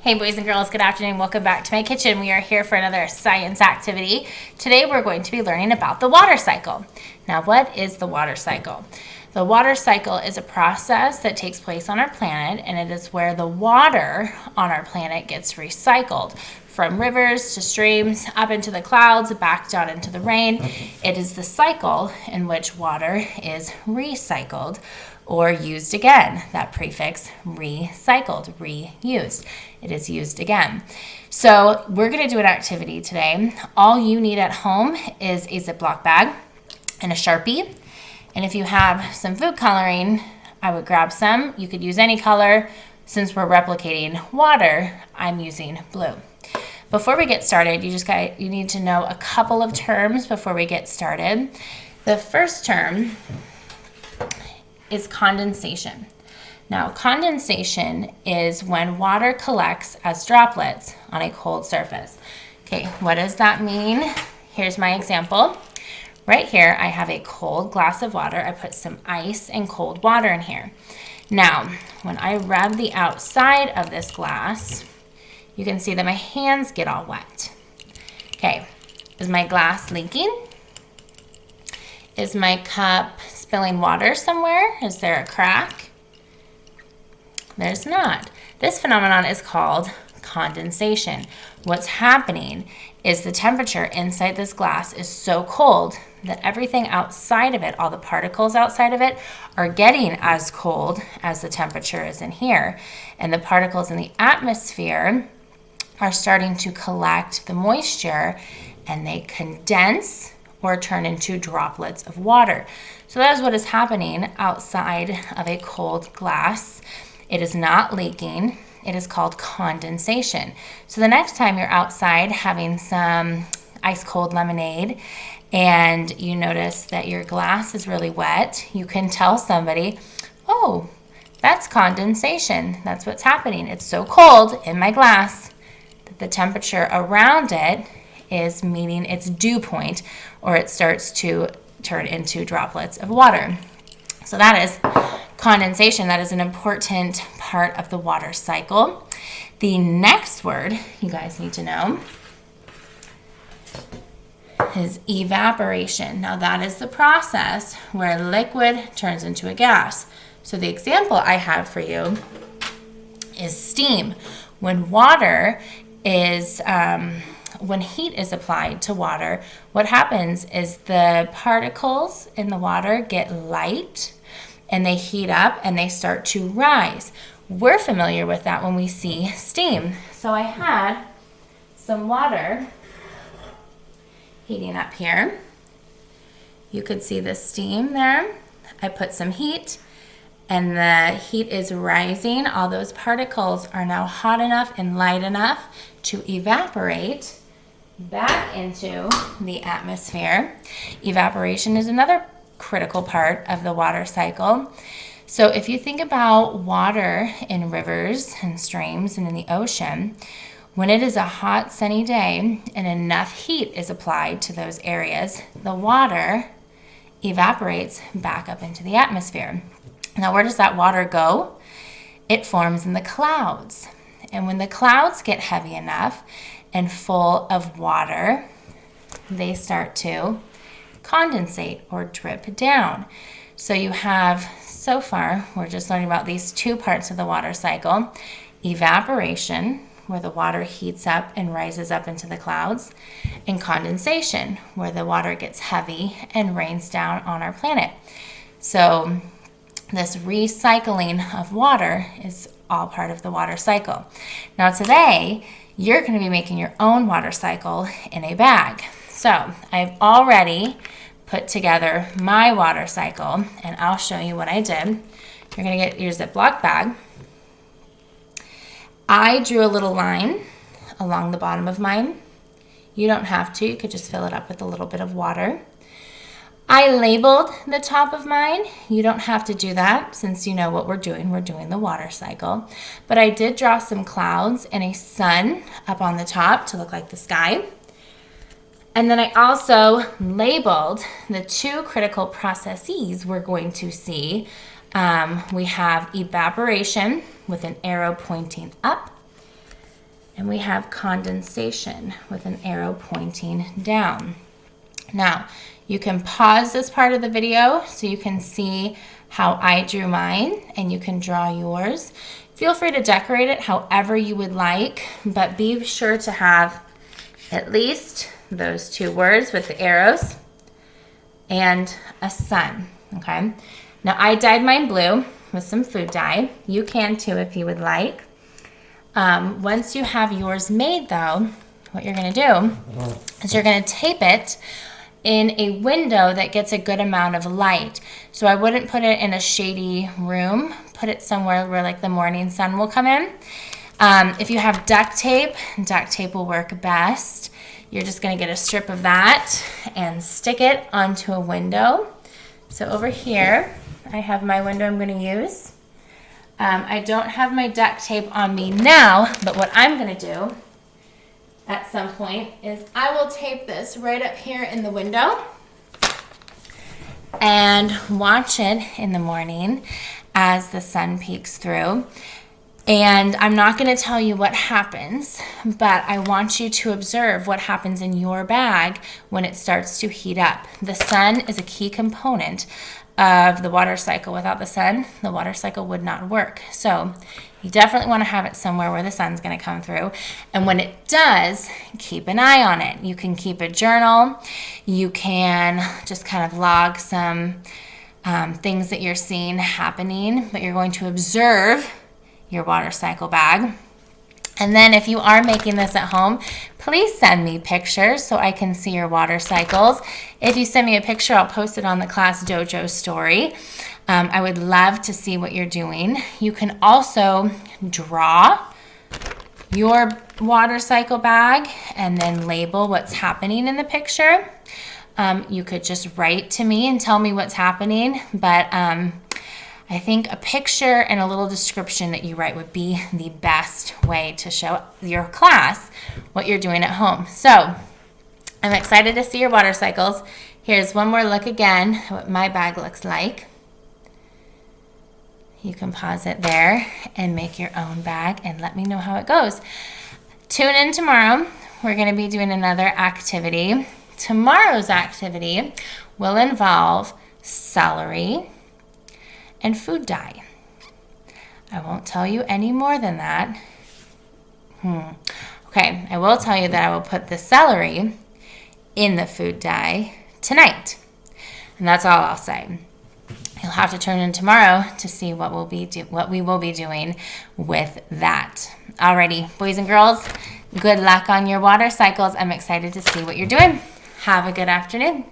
Hey boys and girls, good afternoon. Welcome back to my kitchen. We are here for another science activity. Today we're going to be learning about the water cycle. Now, what is the water cycle? The water cycle is a process that takes place on our planet, and it is where the water on our planet gets recycled from rivers to streams, up into the clouds, back down into the rain. It is the cycle in which water is recycled or used again. That prefix, recycled, reused. It is used again. So we're going to do an activity today. All you need at home is a Ziploc bag and a Sharpie. And if you have some food coloring, I would grab some. You could use any color. Since we're replicating water, I'm using blue. Before we get started, you need to know a couple of terms before we get started. The first term is condensation. Now, condensation is when water collects as droplets on a cold surface. Okay, what does that mean? Here's my example. Right here, I have a cold glass of water. I put some ice and cold water in here. Now, when I rub the outside of this glass, you can see that my hands get all wet. Okay, is my glass leaking? Is my cup spilling water somewhere? Is there a crack? There's not. This phenomenon is called condensation. What's happening is the temperature inside this glass is so cold that everything outside of it, all the particles outside of it, are getting as cold as the temperature is in here. And the particles in the atmosphere are starting to collect the moisture, and they condense or turn into droplets of water. So that is what is happening outside of a cold glass. It is not leaking. It is called condensation. So the next time you're outside having some ice cold lemonade and you notice that your glass is really wet, you can tell somebody, oh, that's condensation. That's what's happening. It's so cold in my glass that the temperature around it is meeting its dew point, or it starts to turn into droplets of water. So that is condensation. That is an important part of the water cycle. The next word you guys need to know is evaporation. Now that is the process where liquid turns into a gas. So the example I have for you is steam. When heat is applied to water, what happens is the particles in the water get light and they heat up and they start to rise. We're familiar with that when we see steam. So I had some water heating up here. You could see the steam there. I put some heat and the heat is rising. All those particles are now hot enough and light enough to evaporate back into the atmosphere. Evaporation is another critical part of the water cycle. So if you think about water in rivers and streams and in the ocean, when it is a hot sunny day and enough heat is applied to those areas, the water evaporates back up into the atmosphere. Now, where does that water go? It forms in the clouds. And when the clouds get heavy enough and full of water, they start to condensate or drip down. So you have, so far, we're just learning about these two parts of the water cycle. Evaporation, where the water heats up and rises up into the clouds, and condensation, where the water gets heavy and rains down on our planet. So this recycling of water is all part of the water cycle. Now today, you're going to be making your own water cycle in a bag. So I've already put together my water cycle, and I'll show you what I did. You're going to get your Ziploc bag. I drew a little line along the bottom of mine. You don't have to. You could just fill it up with a little bit of water. I labeled the top of mine. You don't have to do that since you know what we're doing. We're doing the water cycle. But I did draw some clouds and a sun up on the top to look like the sky. And then I also labeled the two critical processes we're going to see. We have evaporation with an arrow pointing up, And we have condensation with an arrow pointing down. Now, you can pause this part of the video so you can see how I drew mine, and you can draw yours. Feel free to decorate it however you would like, but be sure to have at least those two words with the arrows and a sun, okay? Now, I dyed mine blue with some food dye. You can too if you would like. Once you have yours made though, what you're gonna do is you're gonna tape it in a window that gets a good amount of light. So I wouldn't put it in a shady room. Put it somewhere where like the morning sun will come in. If you have duct tape will work best. You're just gonna get a strip of that and stick it onto a window. So over here, I have my window I'm gonna use. I don't have my duct tape on me now, but what I'm gonna do at some point is I will tape this right up here in the window and watch it in the morning as the sun peeks through. And I'm not going to tell you what happens, but I want you to observe what happens in your bag when it starts to heat up. The sun is a key component of the water cycle. Without the sun, the water cycle would not work. So you definitely want to have it somewhere where the sun's going to come through. And when it does, keep an eye on it. You can keep a journal. You can just kind of log some things that you're seeing happening, but you're going to observe your water cycle bag. And then if you are making this at home, please send me pictures so I can see your water cycles. If you send me a picture, I'll post it on the Class Dojo story. I would love to see what you're doing. You can also draw your water cycle bag and then label what's happening in the picture. You could just write to me and tell me what's happening, but I think a picture and a little description that you write would be the best way to show your class what you're doing at home. So I'm excited to see your water cycles. Here's one more look again at what my bag looks like. You can pause it there and make your own bag and let me know how it goes. Tune in tomorrow. We're going to be doing another activity. Tomorrow's activity will involve celery and food dye. I won't tell you any more than that. Okay, I will tell you that I will put the celery in the food dye tonight. And that's all I'll say. You'll have to turn in tomorrow to see what we will be doing with that. Alrighty, boys and girls, good luck on your water cycles. I'm excited to see what you're doing. Have a good afternoon.